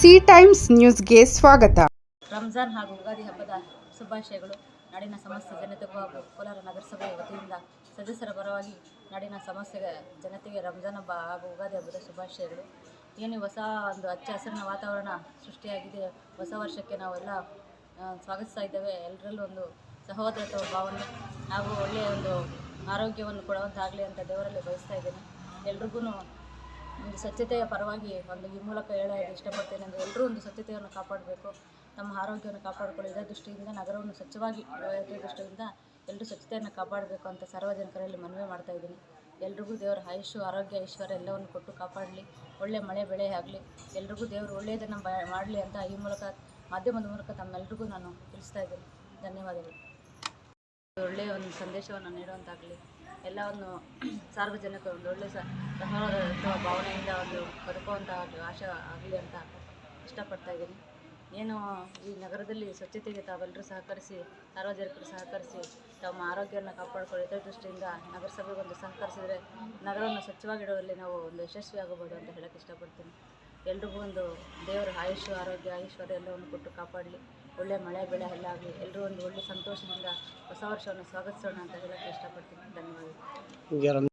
C times ನ್ಯೂಸ್ಗೆ ಸ್ವಾಗತ. ರಂಜಾನ್ ಹಾಗೂ ಯುಗಾದಿ ಹಬ್ಬದ ಶುಭಾಶಯಗಳು. ನಾಡಿನ ಸಮಸ್ತ ಜನತೆಗೂ ಹಾಗೂ ಕೋಲಾರ ನಗರಸಭೆಯ ವತಿಯಿಂದ ಸದಸ್ಯರ ಪರವಾಗಿ ನಾಡಿನ ಸಮಸ್ತ ಜನತೆಗೆ ರಂಜಾನ್ ಹಬ್ಬ ಹಾಗೂ ಯುಗಾದಿ ಹಬ್ಬದ ಶುಭಾಶಯಗಳು. ಏನು ಹೊಸ ಒಂದು ಹಚ್ಚ ಹಸಿರಿನ ವಾತಾವರಣ ಸೃಷ್ಟಿಯಾಗಿದೆ. ಹೊಸ ವರ್ಷಕ್ಕೆ ನಾವೆಲ್ಲ ಸ್ವಾಗತಿಸ್ತಾ ಇದ್ದೇವೆ. ಎಲ್ಲರಲ್ಲೂ ಒಂದು ಸಹೋದರತ್ವ ಭಾವನೆ ಹಾಗೂ ಒಳ್ಳೆಯ ಒಂದು ಆರೋಗ್ಯವನ್ನು ಕೊಡುವಂತಾಗಲಿ ಅಂತ ದೇವರಲ್ಲಿ ಬಯಸ್ತಾ ಇದ್ದೇನೆ. ಎಲ್ರಿಗೂ ಒಂದು ಸ್ವಚ್ಛತೆಯ ಪರವಾಗಿ ಒಂದು ಈ ಮೂಲಕ ಹೇಳೋದು ಇಷ್ಟಪಡ್ತೇನೆ. ಅಂದರೆ ಎಲ್ಲರೂ ಒಂದು ಸ್ವಚ್ಛತೆಯನ್ನು ಕಾಪಾಡಬೇಕು, ತಮ್ಮ ಆರೋಗ್ಯವನ್ನು ಕಾಪಾಡಿಕೊಳ್ಳಿ. ಇದೇ ದೃಷ್ಟಿಯಿಂದ ನಗರವನ್ನು ಸ್ವಚ್ಛವಾಗಿ ಇಡೋ ದೃಷ್ಟಿಯಿಂದ ಎಲ್ಲರೂ ಸ್ವಚ್ಛತೆಯನ್ನು ಕಾಪಾಡಬೇಕು ಅಂತ ಸಾರ್ವಜನಿಕರಲ್ಲಿ ಮನವಿ ಮಾಡ್ತಾ ಇದ್ದೀನಿ. ಎಲ್ರಿಗೂ ದೇವರ ಆಯುಷು ಆರೋಗ್ಯ ಐಶ್ವರ್ಯ ಎಲ್ಲವನ್ನು ಕೊಟ್ಟು ಕಾಪಾಡಲಿ. ಒಳ್ಳೆ ಮಳೆ ಬೆಳೆ ಆಗಲಿ. ಎಲ್ರಿಗೂ ದೇವರು ಒಳ್ಳೆಯದನ್ನು ಮಾಡಲಿ ಅಂತ ಈ ಮೂಲಕ ಮಾಧ್ಯಮದ ಮೂಲಕ ತಮ್ಮೆಲ್ಲರಿಗೂ ನಾನು ತಿಳಿಸ್ತಾ ಇದ್ದೀನಿ. ಧನ್ಯವಾದಗಳು. ಒಳ್ಳೆಯ ಒಂದು ಸಂದೇಶವನ್ನು ನೀಡುವಂತಾಗಲಿ. ಎಲ್ಲವನ್ನು ಸಾರ್ವಜನಿಕರು ಒಂದು ಒಳ್ಳೆಯ ಸಹೋದರತ್ವ ಭಾವನೆಯಿಂದ ಒಂದು ಬದುಕುವಂಥ ಆಶೆ ಆಗಲಿ ಅಂತ ಇಷ್ಟಪಡ್ತಾ ಇದ್ದೀನಿ. ಏನು ಈ ನಗರದಲ್ಲಿ ಸ್ವಚ್ಛತೆಗೆ ತಾವೆಲ್ಲರೂ ಸಹಕರಿಸಿ, ಸಾರ್ವಜನಿಕರು ಸಹಕರಿಸಿ ತಮ್ಮ ಆರೋಗ್ಯವನ್ನು ಕಾಪಾಡಿಕೊಳ್ಳೋ ದೃಷ್ಟಿಯಿಂದ ನಗರಸಭೆಗೆ ಒಂದು ಸಹಕರಿಸಿದರೆ ನಗರವನ್ನು ಸ್ವಚ್ಛವಾಗಿಡುವಲ್ಲಿ ನಾವು ಒಂದು ಯಶಸ್ವಿಯಾಗಬಹುದು ಅಂತ ಹೇಳೋಕ್ಕೆ ಇಷ್ಟಪಡ್ತೀನಿ. ಎಲ್ರಿಗೂ ಒಂದು ದೇವರ ಆಯುಷು ಆರೋಗ್ಯ ಐಶ್ವರ್ಯ ಎಲ್ಲವನ್ನು ಕೊಟ್ಟು ಕಾಪಾಡಲಿ. ಒಳ್ಳೆಯ ಮಳೆ ಬೆಳೆ ಎಲ್ಲ ಆಗಲಿ. ಎಲ್ಲರೂ ಒಂದು ಒಳ್ಳೆಯ ಸಂತೋಷದಿಂದ ಹೊಸ ವರ್ಷವನ್ನು ಸ್ವಾಗತಿಸೋಣ ಅಂತ ಹೇಳೋಕ್ಕೆ ಇಷ್ಟಪಡ್ತೀನಿ. ಧನ್ಯವಾದಗಳು.